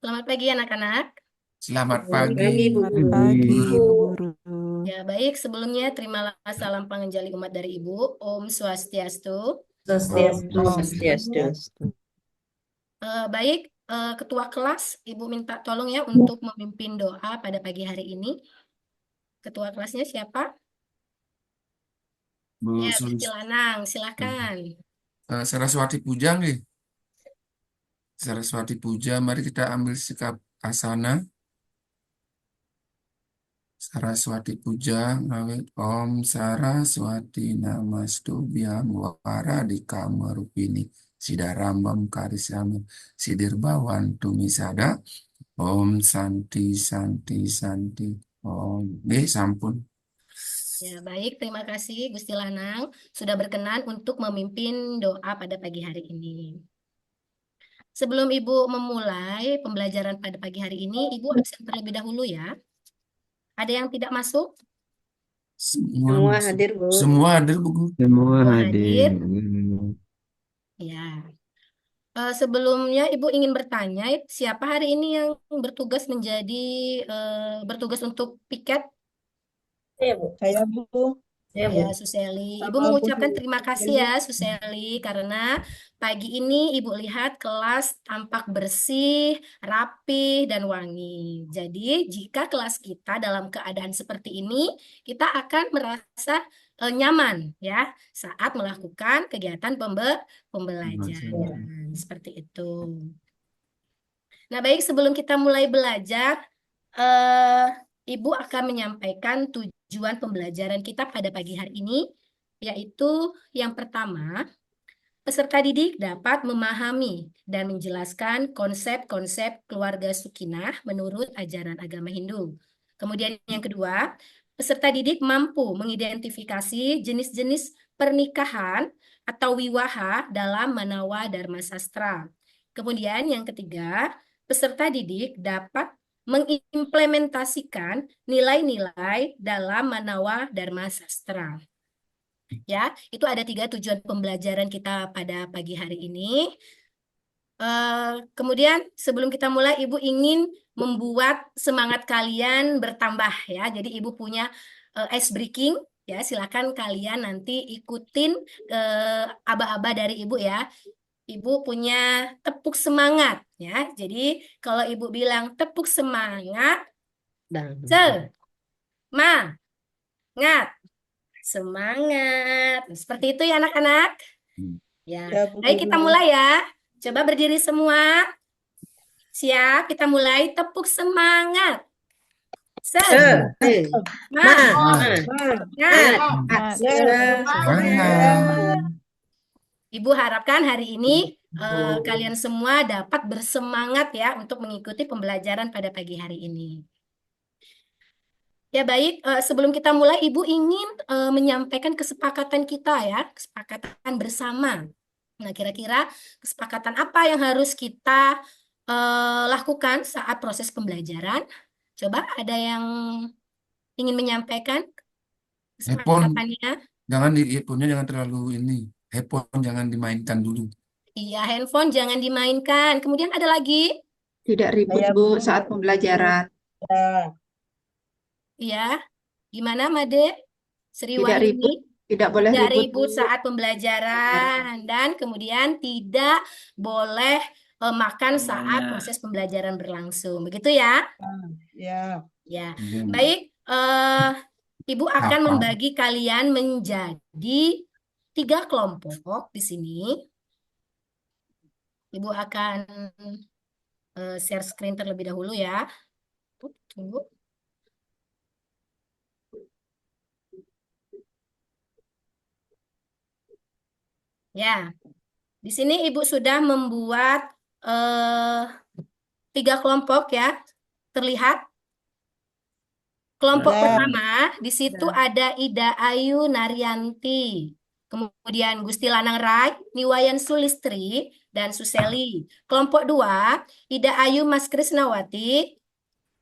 Selamat pagi anak-anak. Selamat Selamat pagi. pagi, Bu Selamat Guru. pagi, Bu. Bu Guru. Ya, baik. Sebelumnya terimalah salam pangenjali umat dari Ibu. Om Swastiastu. Om Swastiastu, Om Swastiastu. Swastiastu. Baik, Ketua kelas, Ibu minta tolong ya untuk memimpin doa pada pagi hari ini. Ketua kelasnya siapa? Bu Ya, Gusti Lanang, silakan. Saraswati Puja nggih. Saraswati Puja, mari kita ambil sikap asana. Saraswati Puja, ngawit Om Saraswati Namastubhyang Waradika Marupini Sidarambam Karisama Sidir Bawantu Misada. Om Santi Santi Santi. Om. Sampun. Ya, baik. Terima kasih Gusti Lanang sudah berkenan untuk memimpin doa pada pagi hari ini. Sebelum Ibu memulai pembelajaran pada pagi hari ini, Ibu absen terlebih dahulu ya. Ada yang tidak masuk? Semua Semua masuk. hadir, Bu. Semua hadir, Bu Guru. Semua Semua hadir. hadir? Ya. Sebelumnya Ibu ingin bertanya, siapa hari ini yang bertugas menjadi bertugas untuk piket? Saya, Bu. Saya Bu, Saya, Ya, Bu. Suseli. Ibu sama Bu mengucapkan terima kasih ya, Dewi. Suseli, karena pagi ini Ibu lihat kelas tampak bersih, rapi, dan wangi. Jadi, jika kelas kita dalam keadaan seperti ini, kita akan merasa nyaman ya saat melakukan kegiatan pembelajaran. Seperti itu. Nah, baik sebelum kita mulai belajar, eh, Ibu akan menyampaikan tujuan pembelajaran kita pada pagi hari ini, yaitu yang pertama, peserta didik dapat memahami dan menjelaskan konsep-konsep keluarga Sukinah menurut ajaran agama Hindu. Kemudian yang kedua, peserta didik mampu mengidentifikasi jenis-jenis pernikahan atau wiwaha dalam Manawa Dharma Sastra. Kemudian yang ketiga, peserta didik dapat mengimplementasikan nilai-nilai dalam Manawa Dharma Sastra. Ya, itu ada 3 tujuan pembelajaran kita pada pagi hari ini. Kemudian sebelum kita mulai, Ibu ingin membuat semangat kalian bertambah ya. Jadi Ibu punya ice breaking ya. Silakan kalian nanti ikutin aba-aba dari Ibu ya. Ibu punya tepuk semangat ya. Jadi kalau Ibu bilang tepuk semangat, Dan. semangat, semangat. Seperti itu ya anak-anak. Ya, Ya Bu baik kita Guru. mulai ya. Coba berdiri semua. Siap, kita mulai. Tepuk semangat. Semangat. Semangat. Semangat. Ibu harapkan hari ini kalian semua dapat bersemangat ya untuk mengikuti pembelajaran pada pagi hari ini. Ya baik, sebelum kita mulai, Ibu ingin menyampaikan kesepakatan kita ya, kesepakatan bersama. Nah, kira-kira kesepakatan apa yang harus kita lakukan saat proses pembelajaran? Coba ada yang ingin menyampaikan Handphone, kesepakatannya? jangan di handphonenya jangan terlalu ini. Handphone jangan dimainkan dulu. Iya, handphone jangan dimainkan. Kemudian ada lagi? Tidak ribut, Saya Bu, Bu. saat pembelajaran. Ya, Iya, gimana Made? Sri Tidak Wahyuni? ribut, tidak boleh Tidak ribut, Bu. ribut saat pembelajaran dan kemudian tidak boleh makan saat proses pembelajaran berlangsung. Begitu ya? ya. Ya. Hmm. Baik, Ibu akan Apa? membagi kalian menjadi 3 kelompok di sini. Ibu akan share screen terlebih dahulu ya. Tunggu. Ya, di sini Ibu sudah membuat 3 kelompok ya. Terlihat? Kelompok Ya. pertama, di situ ada Ida Ayu Naryanti, kemudian Gusti Lanang Rai, Niwayan Sulistri, dan Suseli. Kelompok dua, Ida Ayu Mas Krisnawati,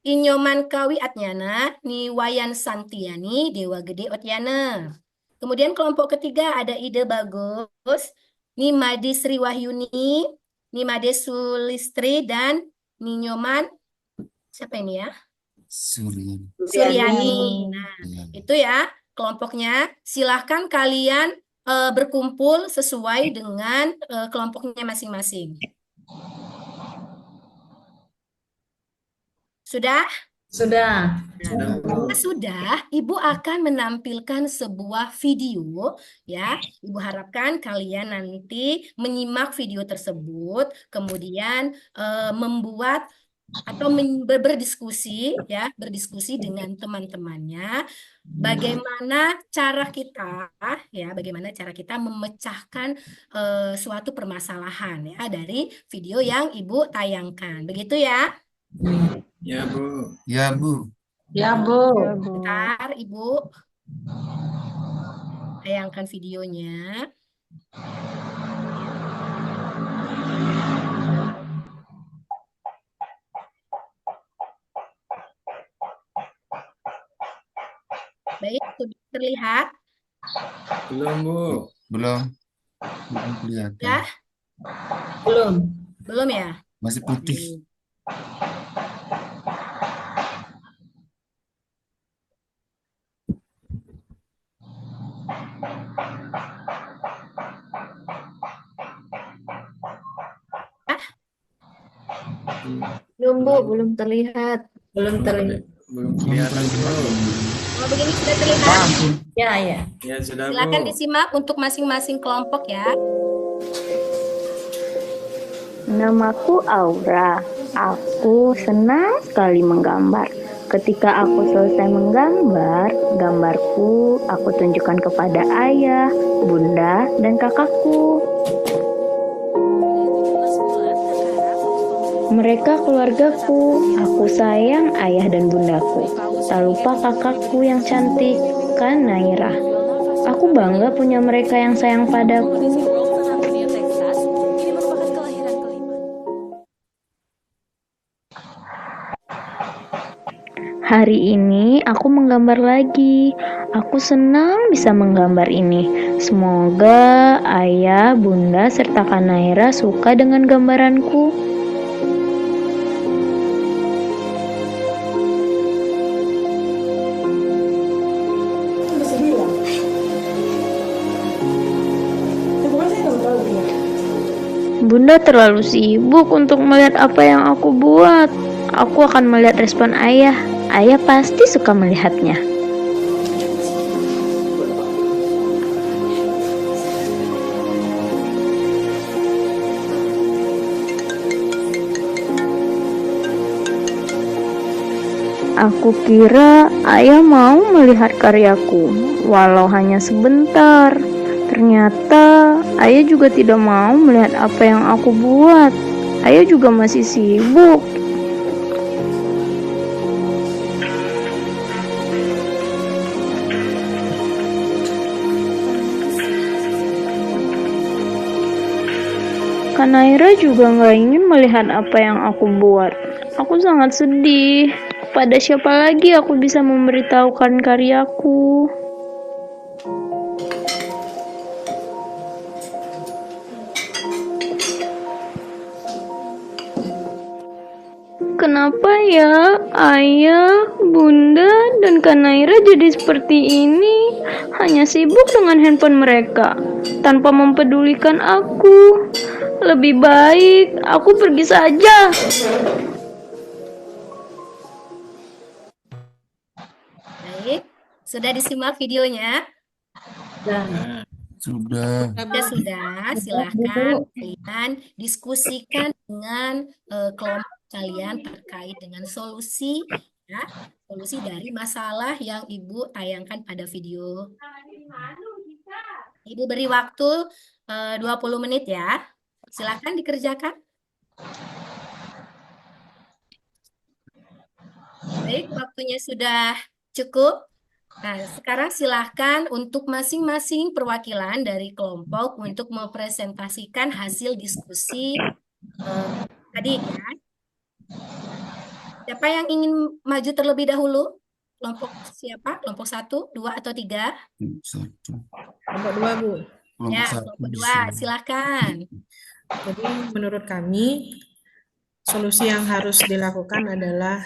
Inyoman Kawi Atnyana, Niwayan Santiani, Dewa Gede Otyana. Kemudian kelompok ketiga ada Ide Bagus, Nimade Sri Wahyuni, Nimade Sulistri, dan Ninyoman, siapa ini ya? Surya. Suryani. Nah, Ya. itu ya kelompoknya. Silahkan kalian berkumpul sesuai dengan kelompoknya masing-masing. Sudah? Sudah. Nah, jika sudah, Ibu akan menampilkan sebuah video ya. Ibu harapkan kalian nanti menyimak video tersebut, kemudian membuat atau berdiskusi ya, berdiskusi dengan teman-temannya bagaimana cara kita ya, bagaimana cara kita memecahkan suatu permasalahan ya dari video yang Ibu tayangkan. Begitu ya. Ya, Bu. Ya, Bu. Bentar, Ibu tayangkan videonya. Baik, sudah terlihat? Belum, Bu. Belum. Belum kelihatan. Ya? Belum. Belum ya? Masih putih. Belum, Bu, belum terlihat. Belum terlihat. Belum kelihatan, Bu. Kalau begini sudah terlihat? Ya, ya. Ya, sudah, Silakan Bu. disimak untuk masing-masing kelompok ya. Namaku Aura. Aku senang sekali menggambar. Ketika aku selesai menggambar, gambarku aku tunjukkan kepada ayah, bunda, dan kakakku. Mereka keluargaku. Aku sayang ayah dan bundaku. Tak lupa kakakku yang cantik, Kak Naira. Aku bangga punya mereka yang sayang padaku. Hari ini aku menggambar lagi. Aku senang bisa menggambar ini. Semoga ayah, bunda, serta Kak Naira suka dengan gambaranku. Bunda terlalu sibuk untuk melihat apa yang aku buat. Aku akan melihat respon ayah. Ayah pasti suka melihatnya. Aku kira ayah mau melihat karyaku, walau hanya sebentar. Ternyata ayah juga tidak mau melihat apa yang aku buat. Ayah juga masih sibuk. Kak Naira juga nggak ingin melihat apa yang aku buat. Aku sangat sedih. Pada siapa lagi aku bisa memberitahukan karyaku? Kenapa ya ayah, bunda, dan Kak Naira jadi seperti ini? Hanya sibuk dengan handphone mereka, tanpa mempedulikan aku. Lebih baik aku pergi saja. Baik, sudah disimak videonya? Sudah. Sudah, silahkan kalian diskusikan dengan kelompok kalian terkait dengan solusi ya, solusi dari masalah yang Ibu tayangkan pada video. Ibu beri waktu 20 menit ya. Silakan dikerjakan. Baik, waktunya sudah cukup. Nah, sekarang silahkan untuk masing-masing perwakilan dari kelompok untuk mempresentasikan hasil diskusi tadi ya. Siapa yang ingin maju terlebih dahulu? Kelompok siapa? Kelompok 1, 2, atau 3? Satu. Kelompok 2, Bu. Kelompok Ya, satu kelompok di 2, sini. silakan. Jadi menurut kami solusi yang harus dilakukan adalah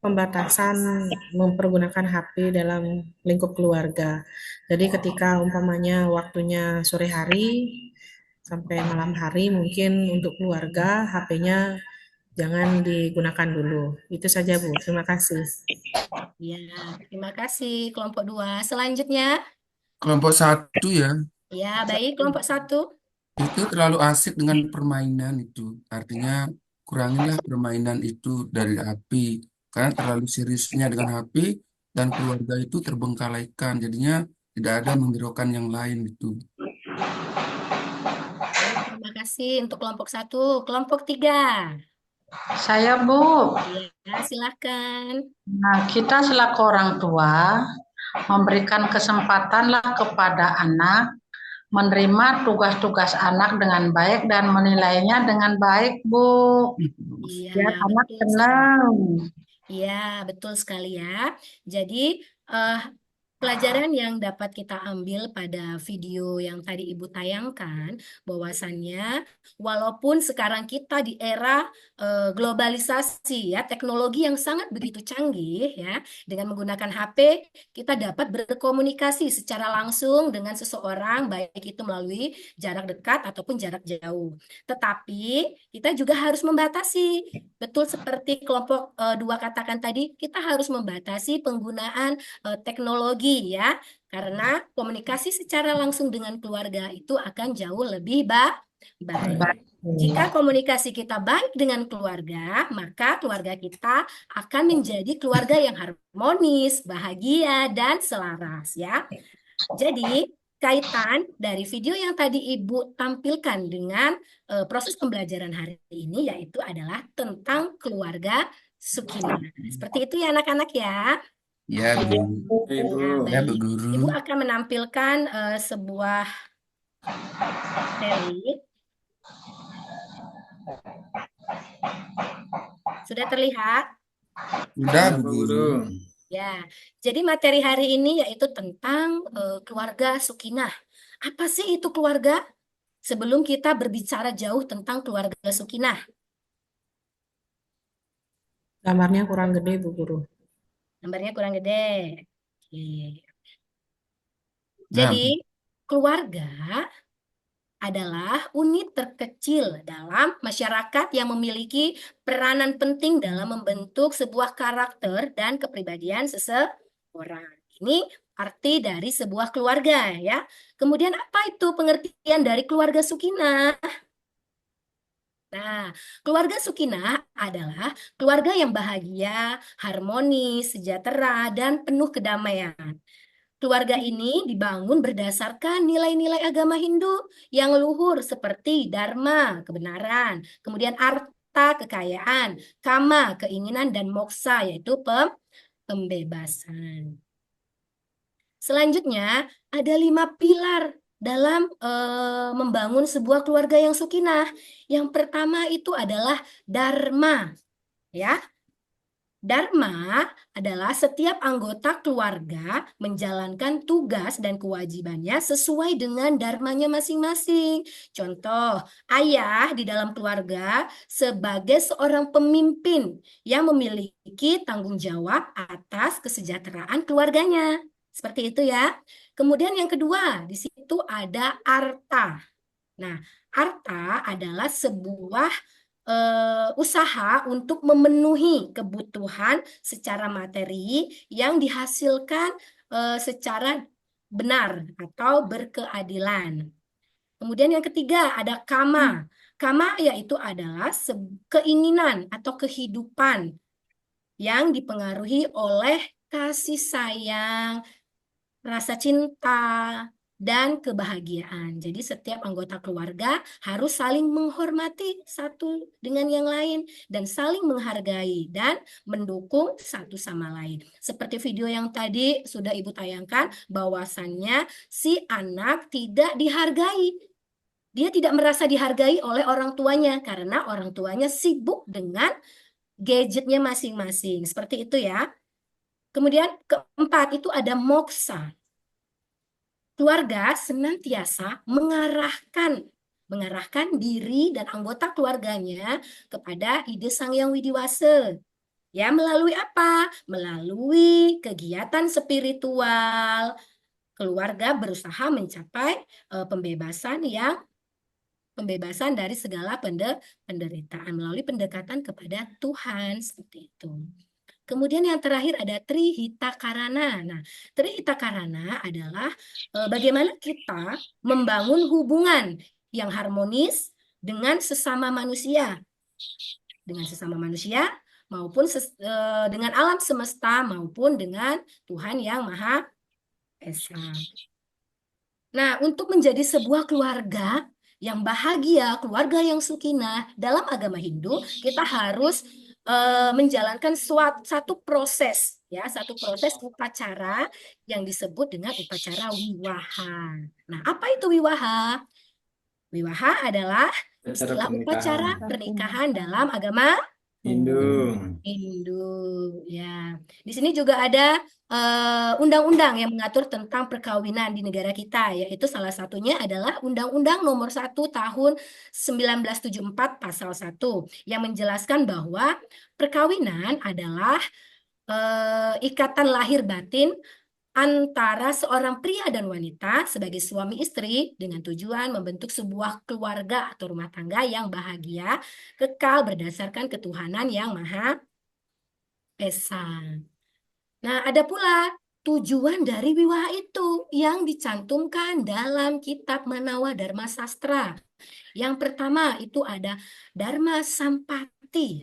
pembatasan mempergunakan HP dalam lingkup keluarga. Jadi ketika umpamanya waktunya sore hari sampai malam hari mungkin untuk keluarga HP-nya jangan digunakan dulu. Itu saja Bu, terima kasih. Ya, terima kasih kelompok 2. Selanjutnya, Kelompok 1 ya, ya baik kelompok 1. itu terlalu asik dengan permainan itu. Artinya kuranginlah permainan itu dari HP. Karena terlalu seriusnya dengan HP dan keluarga itu terbengkalaikan. Jadinya tidak ada menghiraukan yang lain itu. Terima kasih untuk kelompok 1. Kelompok 3. Saya, Bu. Ya, silakan. Nah, kita selaku orang tua memberikan kesempatanlah kepada anak menerima tugas-tugas anak dengan baik dan menilainya dengan baik, Bu. Iya, Biar anak betul tenang. Iya, betul sekali ya. Jadi, pelajaran yang dapat kita ambil pada video yang tadi Ibu tayangkan, bahwasannya walaupun sekarang kita di era globalisasi ya, teknologi yang sangat begitu canggih ya, dengan menggunakan HP, kita dapat berkomunikasi secara langsung dengan seseorang, baik itu melalui jarak dekat ataupun jarak jauh. Tetapi kita juga harus membatasi. Betul seperti kelompok 2 katakan tadi, kita harus membatasi penggunaan teknologi ya, karena komunikasi secara langsung dengan keluarga itu akan jauh lebih baik. Jika komunikasi kita baik dengan keluarga, maka keluarga kita akan menjadi keluarga yang harmonis, bahagia, dan selaras ya. Jadi, kaitan dari video yang tadi Ibu tampilkan dengan proses pembelajaran hari ini yaitu adalah tentang keluarga Sukinah. Seperti itu ya anak-anak ya. Ya, Bu. Ya, Bu Baik. Guru. Ibu akan menampilkan sebuah materi. Sudah terlihat? Sudah, Bu Guru. Ya, jadi materi hari ini yaitu tentang keluarga Sukinah. Apa sih itu keluarga? Sebelum kita berbicara jauh tentang keluarga Sukinah. Gambarnya kurang gede, Bu Guru. Gambarnya kurang gede. Oke. Ya, Jadi, keluarga adalah unit terkecil dalam masyarakat yang memiliki peranan penting dalam membentuk sebuah karakter dan kepribadian seseorang. Ini arti dari sebuah keluarga ya. Kemudian apa itu pengertian dari keluarga Sukinah? Nah, keluarga Sukinah adalah keluarga yang bahagia, harmonis, sejahtera, dan penuh kedamaian. Keluarga ini dibangun berdasarkan nilai-nilai agama Hindu yang luhur seperti dharma, kebenaran, kemudian arta, kekayaan, kama, keinginan, dan moksa, yaitu pembebasan. Selanjutnya, ada 5 pilar dalam membangun sebuah keluarga yang sukinah. Yang pertama itu adalah dharma, ya. Dharma adalah setiap anggota keluarga menjalankan tugas dan kewajibannya sesuai dengan dharmanya masing-masing. Contoh, ayah di dalam keluarga sebagai seorang pemimpin yang memiliki tanggung jawab atas kesejahteraan keluarganya. Seperti itu ya. Kemudian yang kedua, di situ ada arta. Nah, arta adalah sebuah usaha untuk memenuhi kebutuhan secara materi yang dihasilkan secara benar atau berkeadilan. Kemudian yang ketiga ada kama. Kama yaitu adalah keinginan atau kehidupan yang dipengaruhi oleh kasih sayang, rasa cinta, dan kebahagiaan. Jadi setiap anggota keluarga harus saling menghormati satu dengan yang lain dan saling menghargai dan mendukung satu sama lain. Seperti video yang tadi sudah Ibu tayangkan, bahwasannya si anak tidak dihargai. Dia tidak merasa dihargai oleh orang tuanya karena orang tuanya sibuk dengan gadgetnya masing-masing. Seperti itu ya. Kemudian keempat itu ada moksa. Keluarga senantiasa mengarahkan mengarahkan diri dan anggota keluarganya kepada ide Sang Hyang Widiwasa. Ya, melalui apa? Melalui kegiatan spiritual. Keluarga berusaha mencapai pembebasan dari segala penderitaan melalui pendekatan kepada Tuhan seperti itu. Kemudian yang terakhir ada Trihita Karana. Nah, Trihita Karana adalah bagaimana kita membangun hubungan yang harmonis dengan sesama manusia. Dengan sesama manusia maupun dengan alam semesta maupun dengan Tuhan yang Maha Esa. Nah, untuk menjadi sebuah keluarga yang bahagia, keluarga yang sakinah dalam agama Hindu, kita harus menjalankan satu proses, ya, satu proses upacara yang disebut dengan upacara wiwaha. Nah, apa itu wiwaha? Wiwaha adalah istilah upacara pernikahan dalam agama Hindu. ya. Di sini juga ada undang-undang yang mengatur tentang perkawinan di negara kita, yaitu salah satunya adalah Undang-Undang Nomor 1 Tahun 1974 Pasal 1 yang menjelaskan bahwa perkawinan adalah ikatan lahir batin antara seorang pria dan wanita sebagai suami istri dengan tujuan membentuk sebuah keluarga atau rumah tangga yang bahagia, kekal berdasarkan ketuhanan yang Maha Esa. Nah, ada pula tujuan dari wiwaha itu yang dicantumkan dalam kitab Manawa Dharma Sastra. Yang pertama itu ada Dharma Sampati.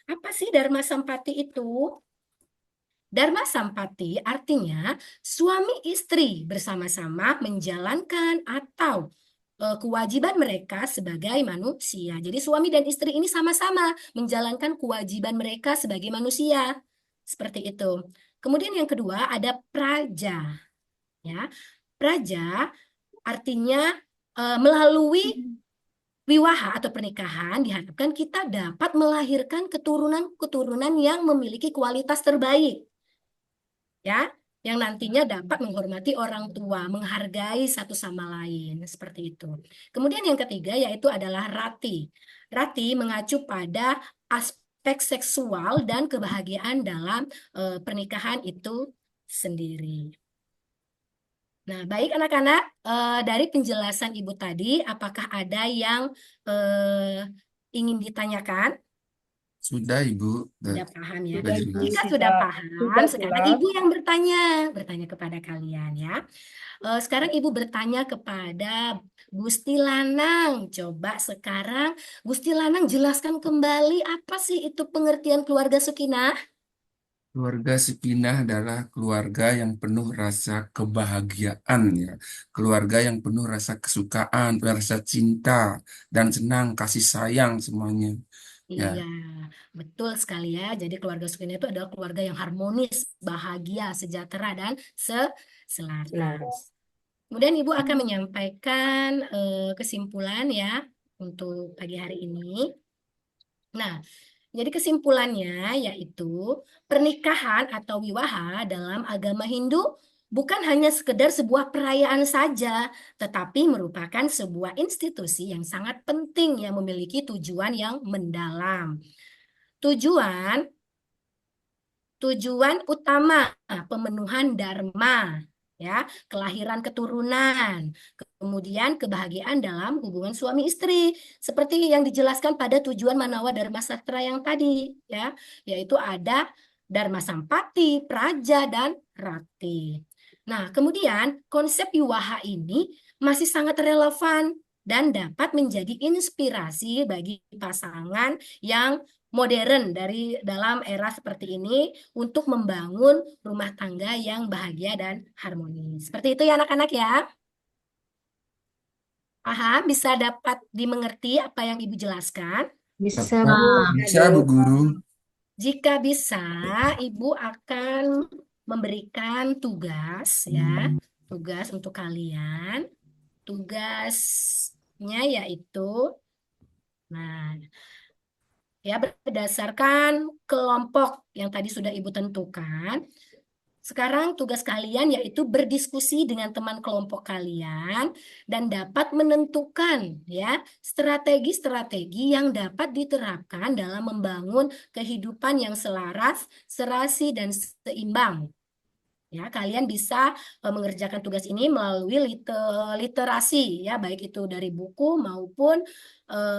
Apa sih Dharma Sampati itu? Dharma Sampati artinya suami istri bersama-sama menjalankan atau kewajiban mereka sebagai manusia. Jadi suami dan istri ini sama-sama menjalankan kewajiban mereka sebagai manusia. Seperti itu. Kemudian yang kedua ada praja. Ya. Praja artinya melalui wiwaha atau pernikahan diharapkan kita dapat melahirkan keturunan-keturunan yang memiliki kualitas terbaik. Ya, yang nantinya dapat menghormati orang tua, menghargai satu sama lain, seperti itu. Kemudian yang ketiga yaitu adalah rati. Rati mengacu pada aspek seksual dan kebahagiaan dalam pernikahan itu sendiri. Nah, baik anak-anak, dari penjelasan Ibu tadi, apakah ada yang ingin ditanyakan? Sudah, Ibu. Sudah paham ya. Sudah jelas. Jika sudah paham, sekarang Ibu yang bertanya kepada kalian ya. Sekarang Ibu bertanya kepada Gusti Lanang. Coba sekarang Gusti Lanang jelaskan kembali apa sih itu pengertian keluarga sakinah? Keluarga sakinah adalah keluarga yang penuh rasa kebahagiaan, ya. Keluarga yang penuh rasa kesukaan, rasa cinta, dan senang, kasih sayang semuanya. Ya. Iya, betul sekali ya. Jadi keluarga sakinah itu adalah keluarga yang harmonis, bahagia, sejahtera, dan selaras. Kemudian Ibu akan menyampaikan kesimpulan ya untuk pagi hari ini. Nah, jadi kesimpulannya yaitu pernikahan atau wiwaha dalam agama Hindu bukan hanya sekedar sebuah perayaan saja, tetapi merupakan sebuah institusi yang sangat penting yang memiliki tujuan yang mendalam. Tujuan utama pemenuhan dharma, ya, kelahiran keturunan, kemudian kebahagiaan dalam hubungan suami istri, seperti yang dijelaskan pada tujuan Manawa Dharma Sastra yang tadi, ya, yaitu ada Dharma Sampati, Praja, dan Rati. Nah, kemudian konsep wiwaha ini masih sangat relevan dan dapat menjadi inspirasi bagi pasangan yang modern dalam era seperti ini untuk membangun rumah tangga yang bahagia dan harmonis. Seperti itu ya anak-anak ya. Paham? Bisa dapat dimengerti apa yang Ibu jelaskan? Bisa, Bu. Bisa, Bu Guru. Jika bisa, Ibu akan memberikan tugas ya, tugas untuk kalian. Tugasnya yaitu, nah, ya berdasarkan kelompok yang tadi sudah Ibu tentukan, Sekarang tugas kalian yaitu berdiskusi dengan teman kelompok kalian dan dapat menentukan ya strategi-strategi yang dapat diterapkan dalam membangun kehidupan yang selaras, serasi dan seimbang. Ya, kalian bisa mengerjakan tugas ini melalui literasi ya, baik itu dari buku maupun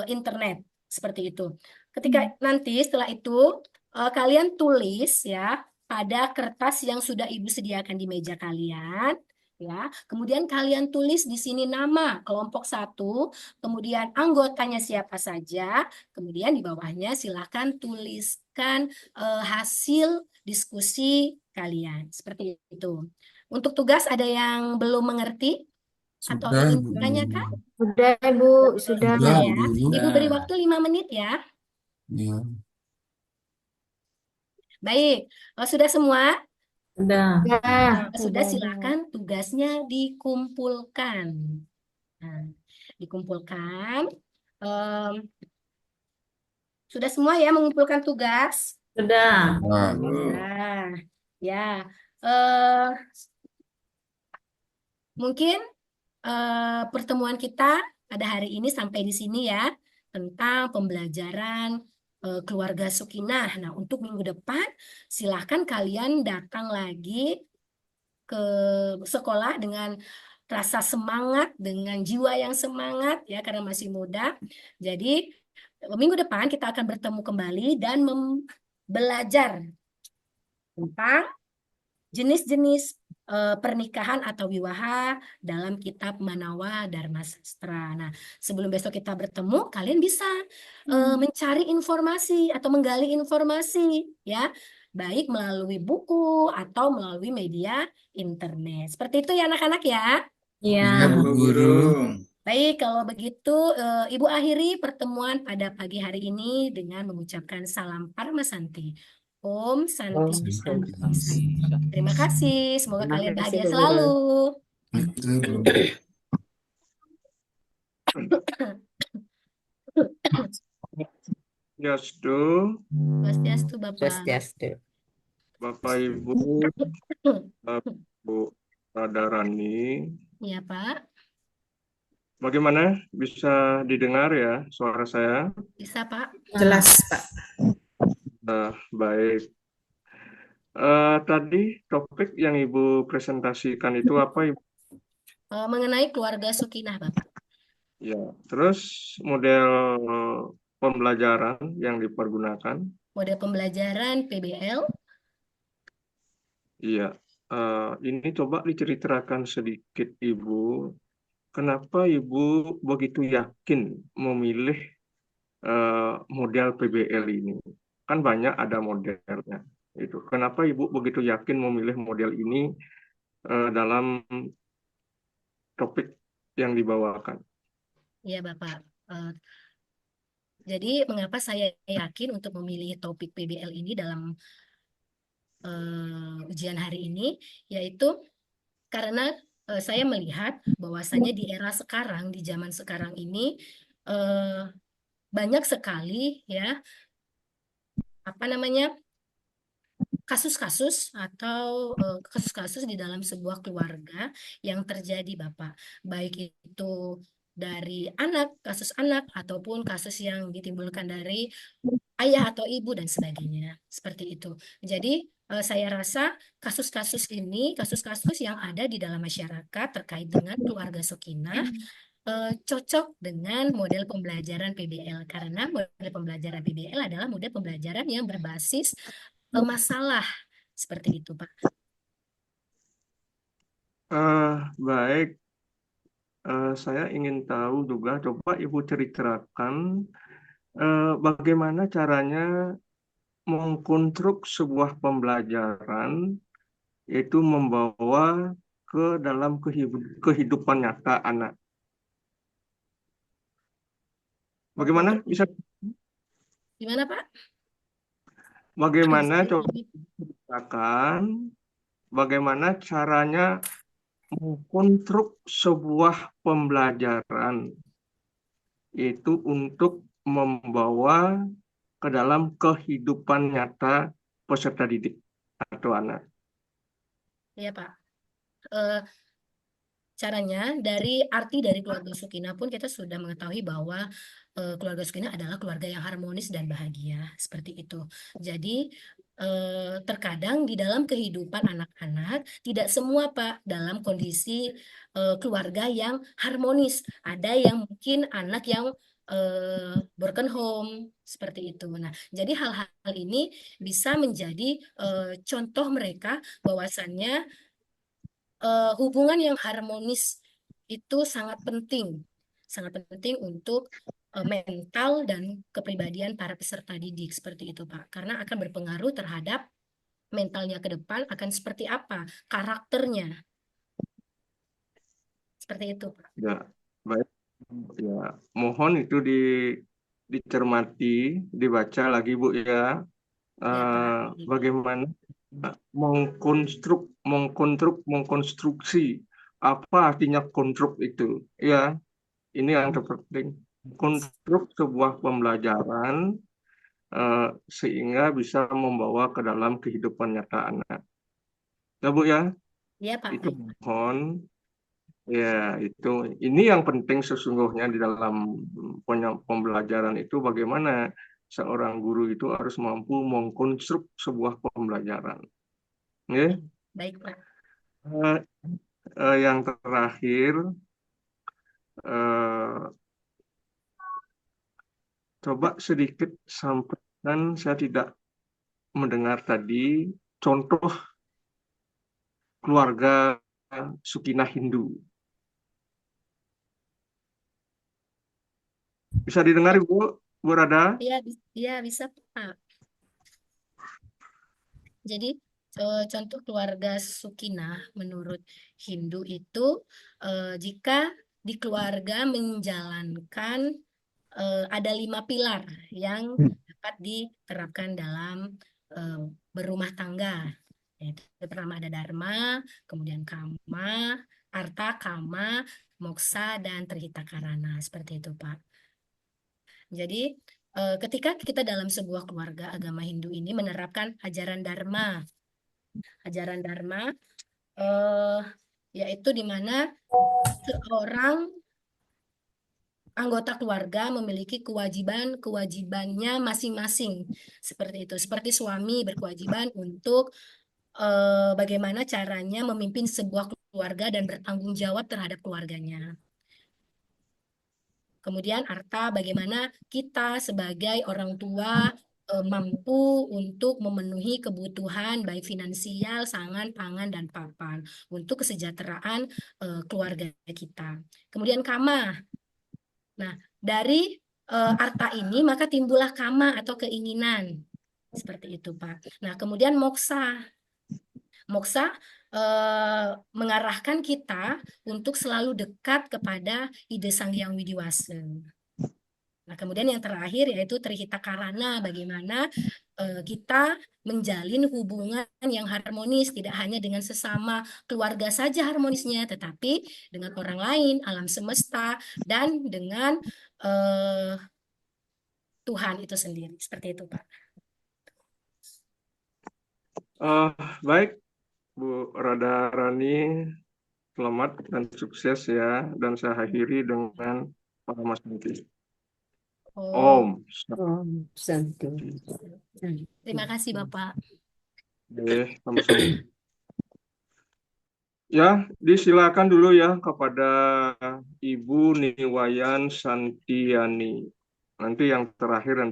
internet seperti itu. Ketika nanti setelah itu kalian tulis ya pada kertas yang sudah Ibu sediakan di meja kalian ya. Kemudian kalian tulis di sini nama kelompok satu, kemudian anggotanya siapa saja, kemudian di bawahnya silakan tuliskan hasil diskusi kalian. Seperti itu. Untuk tugas ada yang belum mengerti atau Sudah, ingin Bu ditanyakan? Guru. Sudah, Ibu. Sudah. Sudah Sudah, Bu ya. Guru. Ibu beri waktu 5 menit ya. Ya. Baik, sudah semua? Sudah. Sudah. Sudah, Bu. silakan tugasnya dikumpulkan. Nah, dikumpulkan. Em, sudah semua ya mengumpulkan tugas? Sudah. Nah, Nah, ya. eh, mungkin pertemuan kita pada hari ini sampai di sini ya, tentang pembelajaran keluarga Sukinah. Nah, untuk minggu depan silahkan kalian datang lagi ke sekolah dengan rasa semangat, dengan jiwa yang semangat ya, karena masih muda. Jadi minggu depan kita akan bertemu kembali dan belajar tentang jenis-jenis pernikahan atau wiwaha dalam kitab Manawa Dharma Sastra. Nah, sebelum besok kita bertemu, kalian bisa mencari informasi atau menggali informasi ya, baik melalui buku atau melalui media internet. Seperti itu ya anak-anak ya. Iya. ya Bu Guru. Baik, kalau begitu Ibu akhiri pertemuan pada pagi hari ini dengan mengucapkan salam Parmasanti. Om Santi Om Santi Santi. Santi. Terima kasih, semoga Terima kalian kasih, bahagia Bu Guru. selalu. Itu, Bu. Swastiastu, Swastiastu Bapak. Swastiastu. Bapak Ibu, Bu Radharani. Iya Pak, Bagaimana bisa didengar ya suara saya? bisa Pak. Jelas, Pak. Baik. Tadi topik yang Ibu presentasikan itu apa, Ibu? Mengenai keluarga Sukinah Bapak. Ya, terus model pembelajaran yang dipergunakan. Model pembelajaran PBL. Iya, ini coba diceritakan sedikit Ibu. Kenapa Ibu begitu yakin memilih model PBL ini? Kan banyak ada modelnya. Itu. Kenapa Ibu begitu yakin memilih model ini dalam topik yang dibawakan? Iya Bapak. Jadi mengapa saya yakin untuk memilih topik PBL ini dalam ujian hari ini, yaitu karena saya melihat bahwasannya di era sekarang, di zaman sekarang ini banyak sekali ya apa namanya kasus-kasus atau kasus-kasus di dalam sebuah keluarga yang terjadi Bapak, baik itu dari kasus anak ataupun kasus yang ditimbulkan dari ayah atau ibu dan sebagainya, seperti itu. Jadi saya rasa kasus-kasus ini, kasus-kasus yang ada di dalam masyarakat terkait dengan keluarga Sakinah cocok dengan model pembelajaran PBL, karena model pembelajaran PBL adalah model pembelajaran yang berbasis masalah, seperti itu Pak. Baik, saya ingin tahu juga, coba Ibu ceritakan bagaimana caranya mengkonstruk sebuah pembelajaran, yaitu membawa ke dalam kehidupan nyata anak. Bagaimana bisa? Gimana Pak? Bagaimana coba ceritakan bagaimana caranya mengkonstruk sebuah pembelajaran itu untuk membawa ke dalam kehidupan nyata peserta didik atau anak. Ya Pak. Eh, Caranya dari arti dari keluarga Sukina pun kita sudah mengetahui bahwa keluarga Sukina adalah keluarga yang harmonis dan bahagia seperti itu. Jadi terkadang di dalam kehidupan anak-anak tidak semua Pak dalam kondisi keluarga yang harmonis. Ada yang mungkin anak yang broken home seperti itu. Nah, jadi hal-hal ini bisa menjadi contoh mereka bahwasannya hubungan yang harmonis itu sangat penting untuk mental dan kepribadian para peserta didik seperti itu, Pak. Karena akan berpengaruh terhadap mentalnya ke depan akan seperti apa karakternya, seperti itu, Pak. Ya, baik. Ya, mohon itu dicermati, dibaca lagi Bu ya. Ya, Pak. Bagaimana mengkonstruksi apa artinya konstruk itu? Ya, ini yang terpenting. Konstruk sebuah pembelajaran sehingga bisa membawa ke dalam kehidupan nyata anak. Ya Bu ya, Ya, Pak. itu mohon. Ya, ini yang penting sesungguhnya di dalam pembelajaran itu bagaimana seorang guru itu harus mampu mengkonstruk sebuah pembelajaran. Ya. Baik, Pak. Yang terakhir, eh, coba sedikit sampaikan, saya tidak mendengar tadi contoh keluarga Sukinah Hindu. Bisa didengar Ibu, Bu Rada? Iya, bisa, Pak. Jadi contoh keluarga Sukinah menurut Hindu itu jika di keluarga menjalankan ada 5 pilar yang dapat diterapkan dalam eh, berumah tangga. Yaitu pertama ada Dharma, kemudian Kama, Arta, Kama, Moksa, dan Trihita Karana. Seperti itu, Pak. Jadi ketika kita dalam sebuah keluarga agama Hindu ini menerapkan ajaran Dharma, eh, yaitu di mana seorang anggota keluarga memiliki kewajibannya masing-masing seperti itu. Seperti suami berkewajiban untuk bagaimana caranya memimpin sebuah keluarga dan bertanggung jawab terhadap keluarganya. Kemudian Arta, bagaimana kita sebagai orang tua mampu untuk memenuhi kebutuhan baik finansial, sangan, pangan, dan papan untuk kesejahteraan keluarga kita. Kemudian Kama. Nah, dari Arta ini maka timbullah Kama atau keinginan. Seperti itu, Pak. Nah, kemudian Moksa. Moksa mengarahkan kita untuk selalu dekat kepada ide Sang Hyang Widiwasa. Nah, kemudian yang terakhir yaitu Trihita Karana, bagaimana kita menjalin hubungan yang harmonis, tidak hanya dengan sesama keluarga saja harmonisnya, tetapi dengan orang lain, alam semesta, dan dengan Tuhan itu sendiri. Seperti itu, Pak. Baik, Bu Radharani, selamat dan sukses ya. Dan saya akhiri dengan Mas Santi. Om. Santi. Terima kasih, Bapak. Sama-sama. Ya, disilakan dulu ya kepada Ibu Niwayan Santiani. Nanti yang terakhir